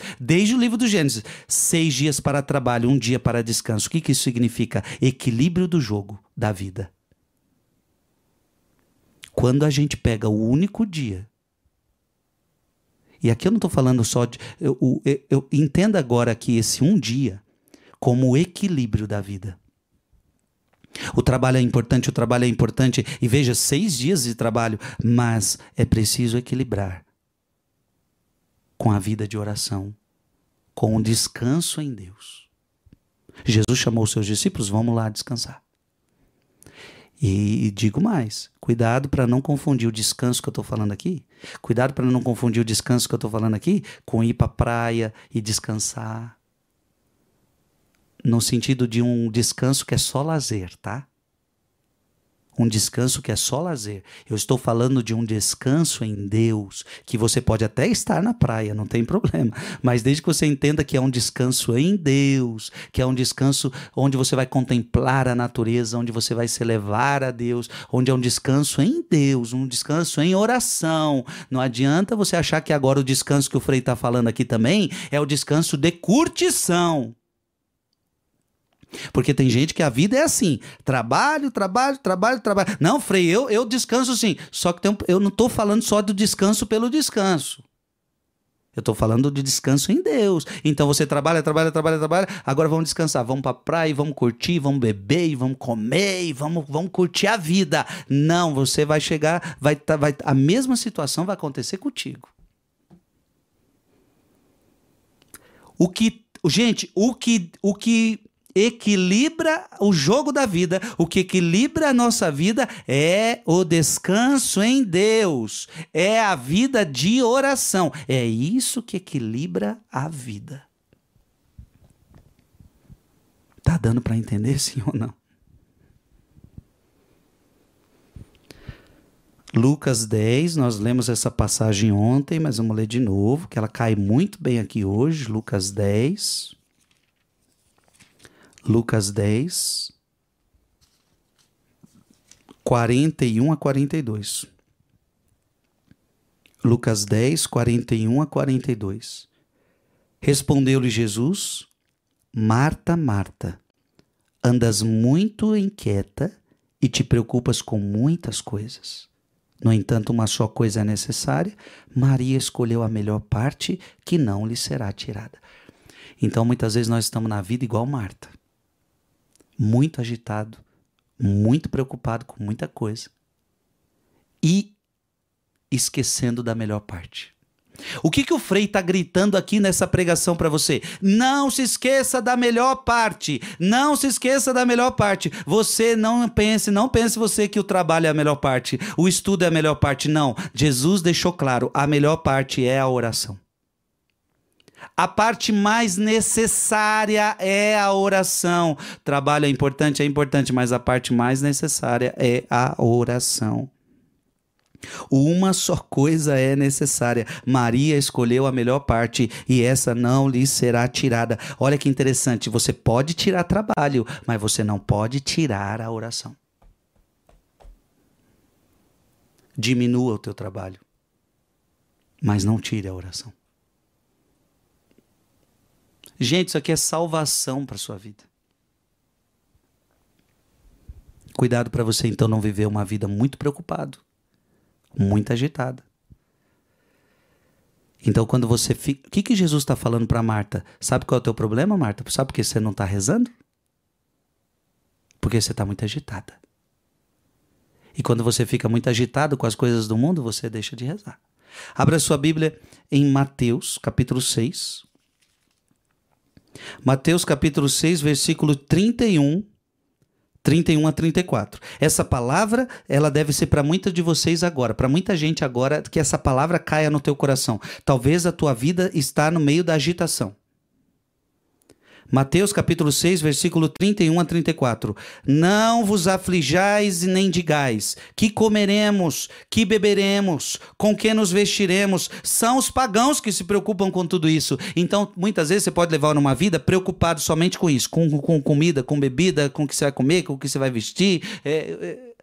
6 dias para trabalho, 1 dia para descanso. O que isso significa? Equilíbrio do jogo da vida. Quando a gente pega o único dia. E aqui eu não estou falando só de... Entenda agora aqui esse 1 dia como o equilíbrio da vida. O trabalho é importante. E veja, 6 dias de trabalho, mas é preciso equilibrar com a vida de oração, com o descanso em Deus. Jesus chamou os seus discípulos, vamos lá descansar. E digo mais, cuidado para não confundir o descanso que eu estou falando aqui. Cuidado para não confundir o descanso que eu estou falando aqui com ir para a praia e descansar. No sentido de um descanso que é só lazer, tá? Um descanso que é só lazer. Eu estou falando de um descanso em Deus, que você pode até estar na praia, não tem problema. Mas desde que você entenda que é um descanso em Deus, que é um descanso onde você vai contemplar a natureza, onde você vai se elevar a Deus, onde é um descanso em Deus, um descanso em oração. Não adianta você achar que agora o descanso que o Frei está falando aqui também é o descanso de curtição. Porque tem gente que a vida é assim, trabalho. Não, Frei, eu descanso sim, só que eu não estou falando só do descanso pelo descanso. Eu estou falando de descanso em Deus. Então você trabalha, agora vamos descansar, vamos para a praia, vamos curtir, vamos beber, vamos comer, vamos curtir a vida. Não, você vai chegar, a mesma situação vai acontecer contigo. Gente, o que equilibra o jogo da vida, o que equilibra a nossa vida é o descanso em Deus, é a vida de oração, é isso que equilibra a vida. Tá dando para entender, sim ou não? Lucas 10, nós lemos essa passagem ontem, mas vamos ler de novo, que ela cai muito bem aqui hoje, Lucas 10... Lucas 10, 41 a 42. Lucas 10, 41 a 42. Respondeu-lhe Jesus: Marta, Marta, andas muito inquieta e te preocupas com muitas coisas. No entanto, uma só coisa é necessária. Maria escolheu a melhor parte, que não lhe será tirada. Então, muitas vezes nós estamos na vida igual Marta. Muito agitado, muito preocupado com muita coisa. E esquecendo da melhor parte. O que o Frei está gritando aqui nessa pregação para você? Não se esqueça da melhor parte. Não se esqueça da melhor parte. Você não pense você que o trabalho é a melhor parte. O estudo é a melhor parte. Não. Jesus deixou claro, a melhor parte é a oração. A parte mais necessária é a oração. Trabalho é importante, mas a parte mais necessária é a oração. Uma só coisa é necessária. Maria escolheu a melhor parte e essa não lhe será tirada. Olha que interessante, você pode tirar trabalho, mas você não pode tirar a oração. Diminua o teu trabalho, mas não tire a oração. Gente, isso aqui é salvação para a sua vida. Cuidado para você então não viver uma vida muito preocupado, muito agitada. Então quando você fica... O que Jesus está falando para Marta? Sabe qual é o teu problema, Marta? Sabe por que você não está rezando? Porque você está muito agitada. E quando você fica muito agitado com as coisas do mundo, você deixa de rezar. Abra sua Bíblia em Mateus, capítulo 6. Mateus, capítulo 6, versículo 31 a 34. Essa palavra, ela deve ser para muitos de vocês agora, para muita gente agora, que essa palavra caia no teu coração. Talvez a tua vida está no meio da agitação. Mateus capítulo 6, versículo 31 a 34. Não vos aflijais e nem digais, que comeremos, que beberemos, com que nos vestiremos. São os pagãos que se preocupam com tudo isso. Então, muitas vezes você pode levar uma vida preocupado somente com isso, com comida, com bebida, com o que você vai comer, com o que você vai vestir.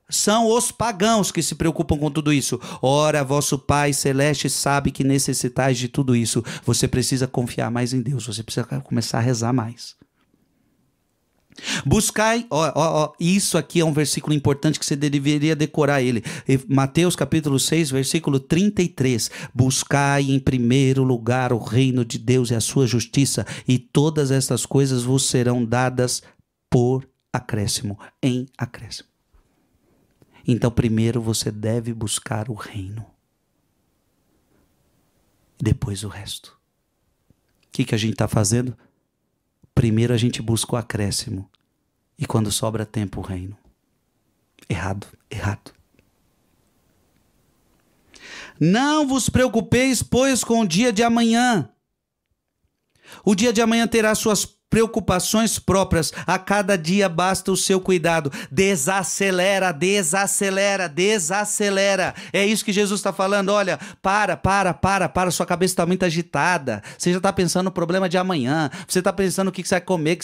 São os pagãos que se preocupam com tudo isso. Ora, vosso Pai Celeste sabe que necessitais de tudo isso. Você precisa confiar mais em Deus. Você precisa começar a rezar mais. Buscai, isso aqui é um versículo importante que você deveria decorar ele. Mateus capítulo 6, versículo 33. Buscai em primeiro lugar o reino de Deus e a sua justiça, e todas estas coisas vos serão dadas por acréscimo, em acréscimo. Então, primeiro você deve buscar o reino. Depois o resto. O que a gente está fazendo? Primeiro a gente busca o acréscimo. E quando sobra tempo, o reino. Errado. Não vos preocupeis, pois, com o dia de amanhã. O dia de amanhã terá suas preocupações próprias, a cada dia basta o seu cuidado. Desacelera. É isso que Jesus está falando. Olha, para, sua cabeça está muito agitada, você já está pensando no problema de amanhã, você está pensando o que você vai comer,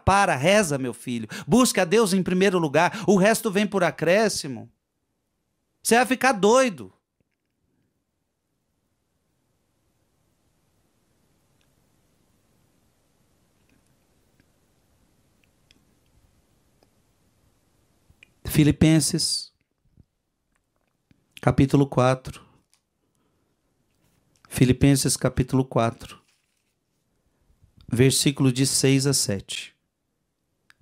para, reza, meu filho, busca a Deus em primeiro lugar, o resto vem por acréscimo. Você vai ficar doido. Filipenses, capítulo 4. Filipenses, capítulo 4, versículo de 6 a 7.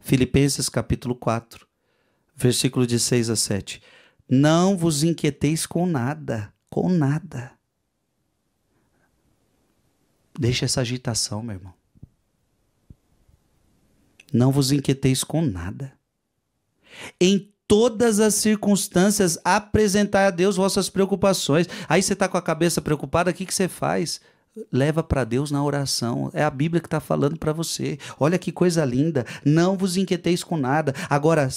Filipenses, capítulo 4, versículo de 6 a 7. Não vos inquieteis com nada. Deixa essa agitação, meu irmão. Não vos inquieteis com nada. Em todas as circunstâncias, apresentai a Deus vossas preocupações. Aí você está com a cabeça preocupada, o que você faz? Leva para Deus na oração. É a Bíblia que está falando para você. Olha que coisa linda. Não vos inquieteis com nada. Agora,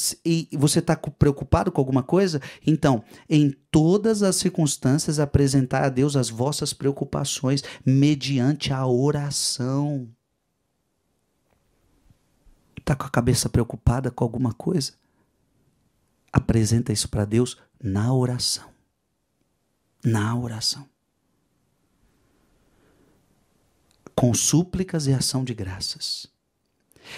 você está preocupado com alguma coisa? Então, em todas as circunstâncias, apresentai a Deus as vossas preocupações mediante a oração. Está com a cabeça preocupada com alguma coisa? Apresenta isso para Deus na oração. Com súplicas e ação de graças.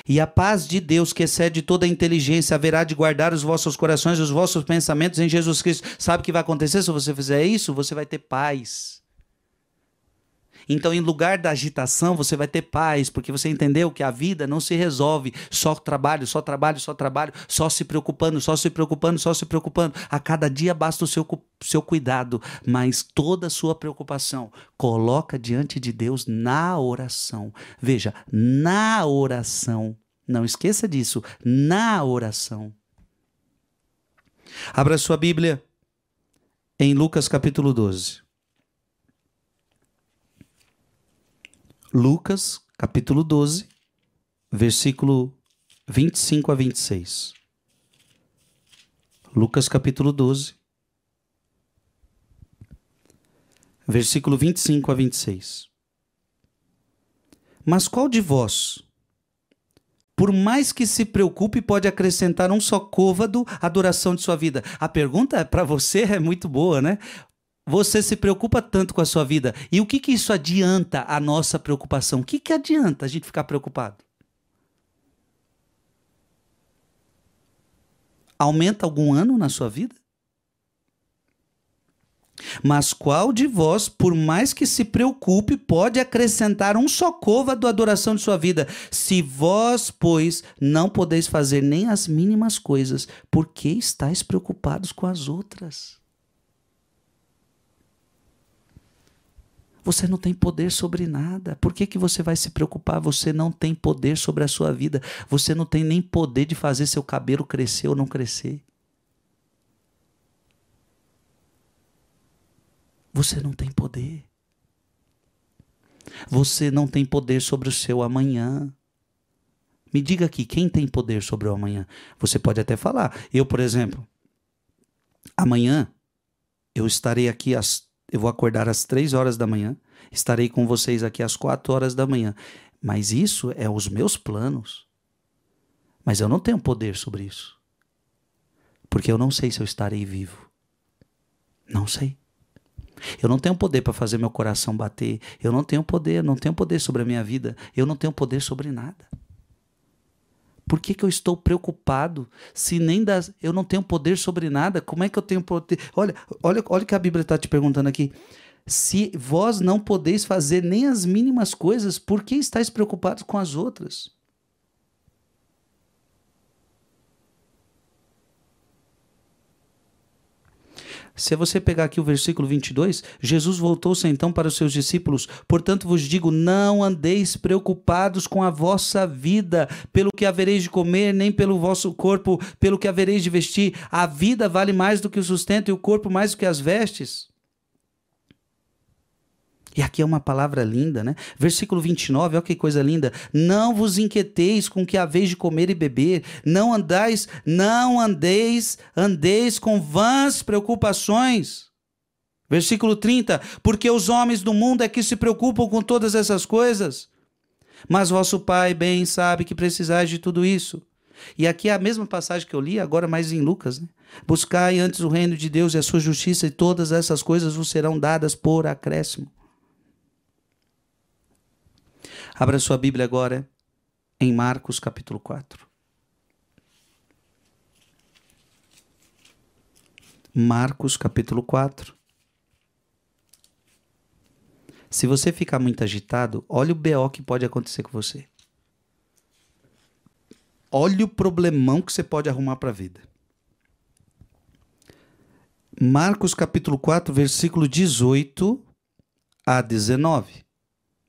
E a paz de Deus, que excede toda a inteligência, haverá de guardar os vossos corações e os vossos pensamentos em Jesus Cristo. Sabe o que vai acontecer se você fizer isso? Você vai ter paz. Então, em lugar da agitação, você vai ter paz, porque você entendeu que a vida não se resolve só trabalho, só trabalho, só trabalho, só se preocupando, só se preocupando, só se preocupando. A cada dia basta o seu cuidado, mas toda a sua preocupação coloca diante de Deus na oração. Veja, na oração. Não esqueça disso, na oração. Abra sua Bíblia em Lucas capítulo 12. Lucas, capítulo 12, versículo 25 a 26. Lucas, capítulo 12, versículo 25 a 26. Mas qual de vós, por mais que se preocupe, pode acrescentar um só côvado à duração de sua vida? A pergunta para você é muito boa, né? Você se preocupa tanto com a sua vida. E o que isso adianta a nossa preocupação? O que adianta a gente ficar preocupado? Aumenta algum ano na sua vida? Mas qual de vós, por mais que se preocupe, pode acrescentar um só côvado à duração de sua vida? Se vós, pois, não podeis fazer nem as mínimas coisas, por que estáis preocupados com as outras? Você não tem poder sobre nada. Por que você vai se preocupar? Você não tem poder sobre a sua vida. Você não tem nem poder de fazer seu cabelo crescer ou não crescer. Você não tem poder. Você não tem poder sobre o seu amanhã. Me diga aqui, quem tem poder sobre o amanhã? Você pode até falar. Eu, por exemplo, amanhã eu estarei aqui eu vou acordar às 3 horas da manhã, estarei com vocês aqui às 4 horas da manhã. Mas isso é os meus planos. Mas eu não tenho poder sobre isso. Porque eu não sei se eu estarei vivo. Não sei. Eu não tenho poder para fazer meu coração bater. Eu não tenho poder sobre a minha vida. Eu não tenho poder sobre nada. Por que eu estou preocupado se eu não tenho poder sobre nada? Como é que eu tenho poder? Olha o que a Bíblia está te perguntando aqui. Se vós não podeis fazer nem as mínimas coisas, por que estáis preocupados com as outras? Se você pegar aqui o versículo 22, Jesus voltou-se então para os seus discípulos. Portanto vos digo, não andeis preocupados com a vossa vida, pelo que havereis de comer, nem pelo vosso corpo, pelo que havereis de vestir. A vida vale mais do que o sustento e o corpo mais do que as vestes. E aqui é uma palavra linda, né? Versículo 29, olha que coisa linda. Não vos inquieteis com o que haveis de comer e beber. Não andeis com vãs preocupações. Versículo 30, porque os homens do mundo é que se preocupam com todas essas coisas. Mas vosso Pai bem sabe que precisais de tudo isso. E aqui é a mesma passagem que eu li, agora mais em Lucas, né? Buscai antes o reino de Deus e a sua justiça, e todas essas coisas vos serão dadas por acréscimo. Abra sua Bíblia agora em Marcos capítulo 4. Marcos capítulo 4. Se você ficar muito agitado, olha o BO que pode acontecer com você. Olha o problemão que você pode arrumar para a vida. Marcos capítulo 4, versículo 18 a 19.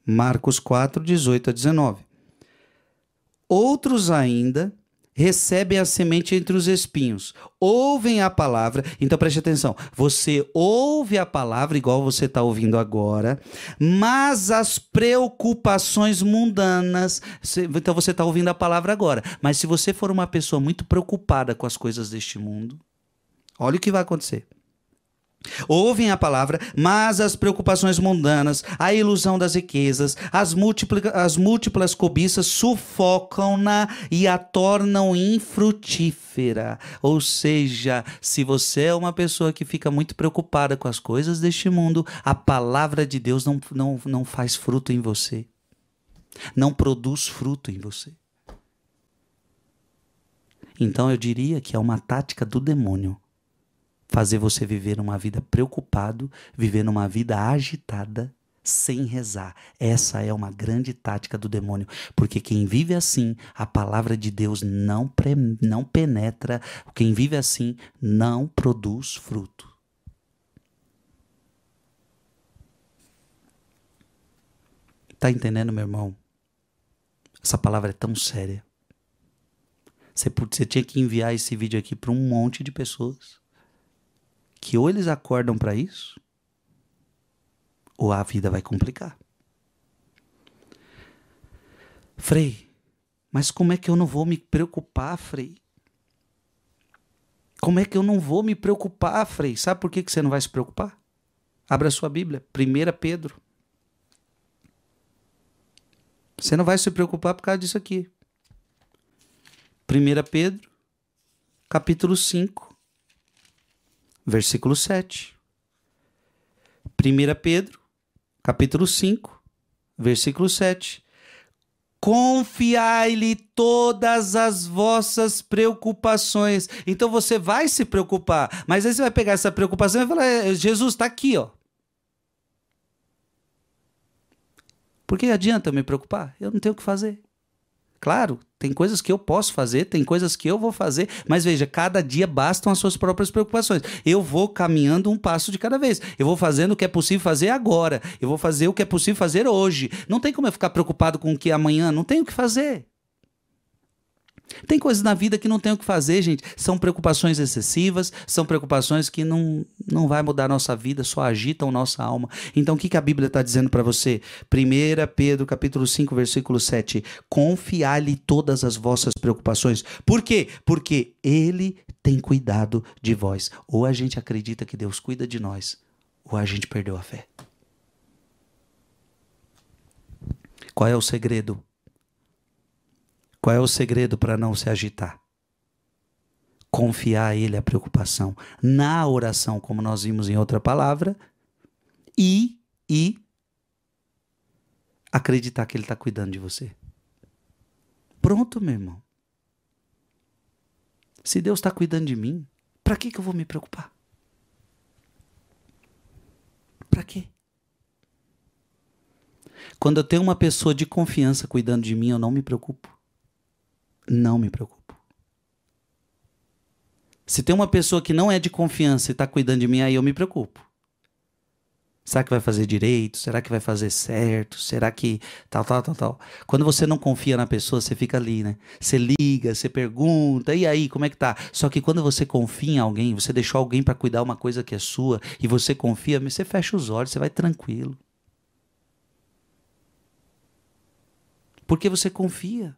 Marcos 4, 18 a 19. Outros ainda recebem a semente entre os espinhos, ouvem a palavra. Então preste atenção, você ouve a palavra igual você está ouvindo agora, mas as preocupações mundanas, então você está ouvindo a palavra agora, mas se você for uma pessoa muito preocupada com as coisas deste mundo, olha o que vai acontecer. Ouvem a palavra, mas as preocupações mundanas, a ilusão das riquezas, as múltiplas cobiças sufocam-na e a tornam infrutífera. Ou seja, se você é uma pessoa que fica muito preocupada com as coisas deste mundo, a palavra de Deus não faz fruto em você. Não produz fruto em você. Então eu diria que é uma tática do demônio fazer você viver uma vida preocupado, viver uma vida agitada, sem rezar. Essa é uma grande tática do demônio, porque quem vive assim, a palavra de Deus não penetra, quem vive assim não produz fruto. Tá entendendo, meu irmão? Essa palavra é tão séria. Você tinha que enviar esse vídeo aqui para um monte de pessoas que ou eles acordam para isso, ou a vida vai complicar. Frei, mas como é que eu não vou me preocupar, Frei? Como é que eu não vou me preocupar, Frei? Sabe por que você não vai se preocupar? Abra a sua Bíblia, 1 Pedro. Você não vai se preocupar por causa disso aqui. 1 Pedro, capítulo 5, versículo 7. 1 Pedro, capítulo 5, versículo 7. Confiai-lhe todas as vossas preocupações. Então você vai se preocupar, mas aí você vai pegar essa preocupação e falar, Jesus está aqui, ó. Por que adianta eu me preocupar? Eu não tenho o que fazer. Claro, tem coisas que eu posso fazer, tem coisas que eu vou fazer, mas veja, cada dia bastam as suas próprias preocupações. Eu vou caminhando um passo de cada vez. Eu vou fazendo o que é possível fazer agora. Eu vou fazer o que é possível fazer hoje. Não tem como eu ficar preocupado com o que é amanhã, não tenho o que fazer. Tem coisas na vida que não tem o que fazer, gente. São preocupações excessivas, são preocupações que não vai mudar a nossa vida, só agitam nossa alma. Então, o que a Bíblia está dizendo para você? 1 Pedro, capítulo 5, versículo 7. Confiai-lhe todas as vossas preocupações. Por quê? Porque Ele tem cuidado de vós. Ou a gente acredita que Deus cuida de nós, ou a gente perdeu a fé. Qual é o segredo? Qual é o segredo para não se agitar? Confiar a Ele a preocupação na oração, como nós vimos em outra palavra, e acreditar que Ele está cuidando de você. Pronto, meu irmão. Se Deus está cuidando de mim, para que eu vou me preocupar? Para quê? Quando eu tenho uma pessoa de confiança cuidando de mim, eu não me preocupo. Não me preocupo. Se tem uma pessoa que não é de confiança e está cuidando de mim, aí eu me preocupo. Será que vai fazer direito? Será que vai fazer certo? Será que tal? Quando você não confia na pessoa, você fica ali, né? Você liga, você pergunta, e aí, como é que tá? Só que quando você confia em alguém, você deixou alguém para cuidar uma coisa que é sua, e você confia, mas você fecha os olhos, você vai tranquilo. Porque você confia.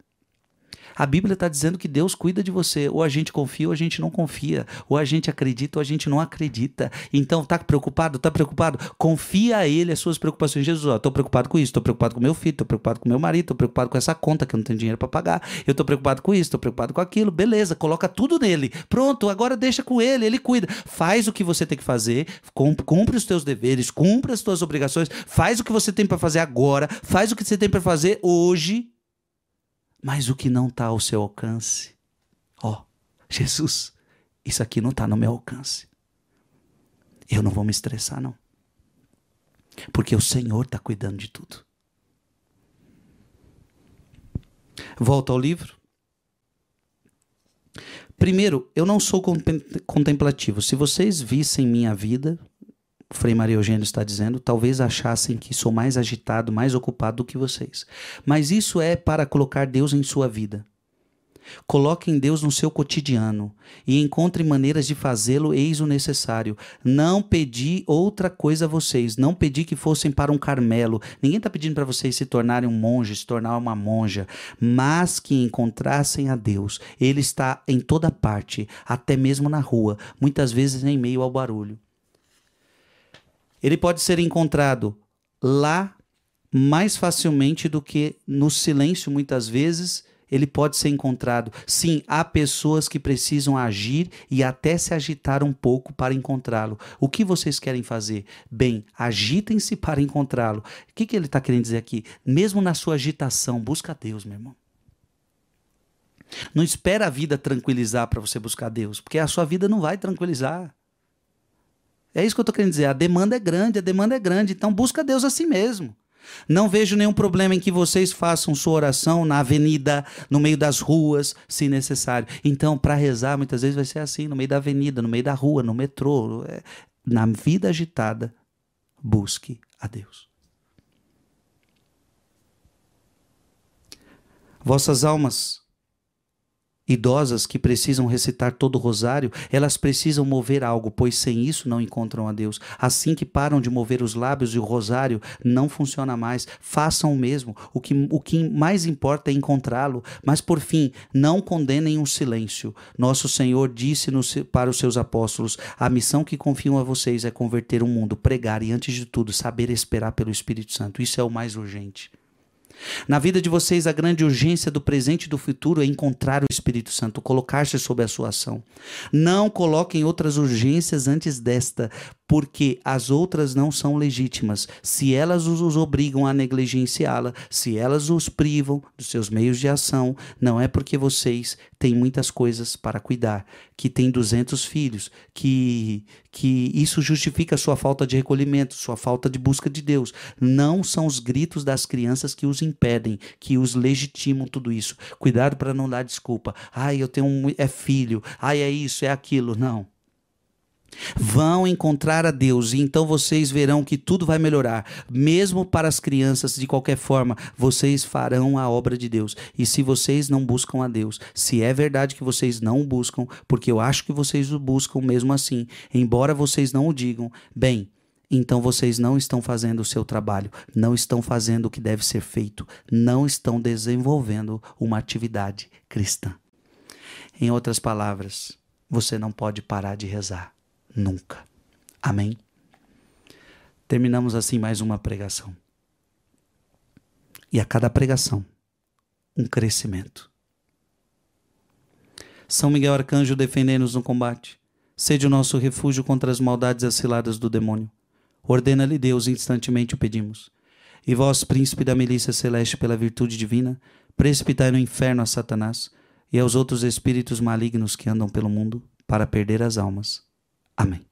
A Bíblia está dizendo que Deus cuida de você. Ou a gente confia ou a gente não confia. Ou a gente acredita ou a gente não acredita. Então, tá preocupado? Tá preocupado? Confia a Ele as suas preocupações. Jesus, estou preocupado com isso, estou preocupado com meu filho, estou preocupado com meu marido, estou preocupado com essa conta que eu não tenho dinheiro para pagar. Eu estou preocupado com isso, estou preocupado com aquilo. Beleza, coloca tudo nele. Pronto, agora deixa com Ele, Ele cuida. Faz o que você tem que fazer, cumpre os teus deveres, cumpre as tuas obrigações, faz o que você tem para fazer agora, faz o que você tem para fazer hoje. Mas o que não está ao seu alcance, Jesus, isso aqui não está no meu alcance. Eu não vou me estressar, não. Porque o Senhor está cuidando de tudo. Volta ao livro. Primeiro, eu não sou contemplativo. Se vocês vissem minha vida, o Frei Maria Eugênio está dizendo, talvez achassem que sou mais agitado, mais ocupado do que vocês. Mas isso é para colocar Deus em sua vida. Coloquem Deus no seu cotidiano e encontre maneiras de fazê-lo, eis o necessário. Não pedi outra coisa a vocês, não pedi que fossem para um Carmelo. Ninguém está pedindo para vocês se tornarem um monge, se tornar uma monja, mas que encontrassem a Deus. Ele está em toda parte, até mesmo na rua, muitas vezes em meio ao barulho. Ele pode ser encontrado lá mais facilmente do que no silêncio, muitas vezes. Ele pode ser encontrado. Sim, há pessoas que precisam agir e até se agitar um pouco para encontrá-lo. O que vocês querem fazer? Bem, agitem-se para encontrá-lo. O que ele está querendo dizer aqui? Mesmo na sua agitação, busca Deus, meu irmão. Não espera a vida tranquilizar para você buscar Deus, porque a sua vida não vai tranquilizar. É isso que eu estou querendo dizer. A demanda é grande, então busca Deus assim mesmo. Não vejo nenhum problema em que vocês façam sua oração na avenida, no meio das ruas, se necessário. Então, para rezar, muitas vezes vai ser assim, no meio da avenida, no meio da rua, no metrô. Na vida agitada, busque a Deus. Vossas almas idosas que precisam recitar todo o rosário, elas precisam mover algo, pois sem isso não encontram a Deus. Assim que param de mover os lábios e o rosário não funciona mais. Façam o mesmo. O que mais importa é encontrá-lo. Mas por fim, não condenem o silêncio. Nosso Senhor disse para os seus apóstolos: a missão que confiam a vocês é converter o mundo, pregar e, antes de tudo, saber esperar pelo Espírito Santo. Isso é o mais urgente. Na vida de vocês, a grande urgência do presente e do futuro é encontrar o Espírito Santo, colocar-se sob a sua ação. Não coloquem outras urgências antes desta, porque as outras não são legítimas. Se elas os obrigam a negligenciá-la, se elas os privam dos seus meios de ação, não é porque vocês têm muitas coisas para cuidar, que têm 200 filhos, que isso justifica a sua falta de recolhimento, sua falta de busca de Deus. Não são os gritos das crianças que os impedem, que os legitimam tudo isso. Cuidado para não dar desculpa. Ai, eu tenho é filho. Ai, é isso, é aquilo. Não. Vão encontrar a Deus e então vocês verão que tudo vai melhorar. Mesmo para as crianças, de qualquer forma, vocês farão a obra de Deus. E se vocês não buscam a Deus, se é verdade que vocês não o buscam, porque eu acho que vocês o buscam mesmo assim, embora vocês não o digam, bem, então vocês não estão fazendo o seu trabalho, não estão fazendo o que deve ser feito, não estão desenvolvendo uma atividade cristã. Em outras palavras, você não pode parar de rezar. Nunca. Amém? Terminamos assim mais uma pregação. E a cada pregação, um crescimento. São Miguel Arcanjo, defendei-nos no combate. Sede o nosso refúgio contra as maldades e as ciladas do demônio. Ordena-lhe Deus, instantemente o pedimos. E vós, príncipe da milícia celeste, pela virtude divina, precipitai no inferno a Satanás e aos outros espíritos malignos que andam pelo mundo para perder as almas. Amém.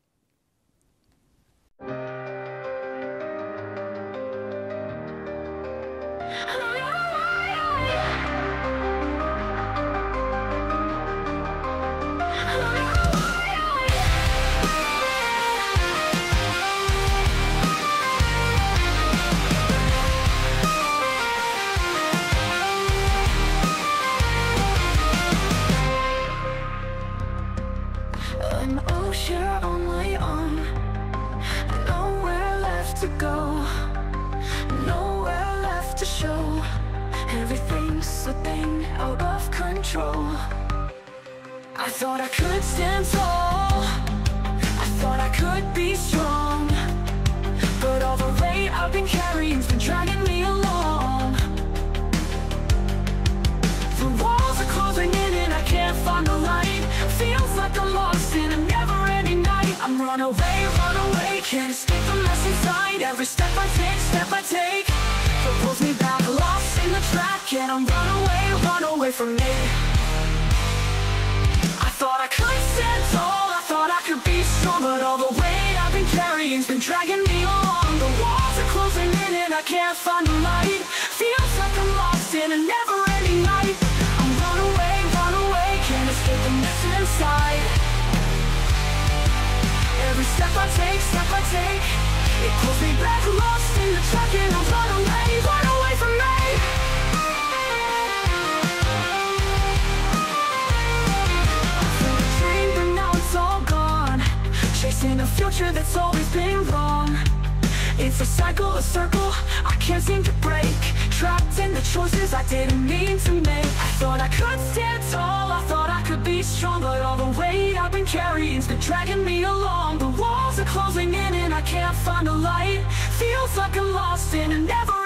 An ocean on my arm, nowhere left to go, nowhere left to show. Everything's slipping out of control. I thought I could stand tall, I thought I could be strong, but all the weight I've been carrying's been dragging me along. The walls are closing in and I can't find the light. Feels like I'm lost in a never-ending night. I'm run away, can't escape the mess inside. Every step I take, it pulls me back, lost in the track. And I'm run away from it. I thought I could stand tall, I thought I could be strong, but all the weight I've been carrying's been dragging me along. The walls are closing in and I can't find the light. Feels like I'm lost in a never-ending night. I'm run away, can't escape the mess inside. Every step I take, it pulls me back, lost in the track. And I'm run away from me. I felt a dream, but now it's all gone, chasing a future that's always been wrong. It's a cycle, a circle, I can't seem to break. Trapped in the choices I didn't mean to make. I thought I could stand tall, I thought I could be strong, but all the weight I've been carrying's been dragging me along. The walls are closing in and I can't find a light. Feels like I'm lost in a never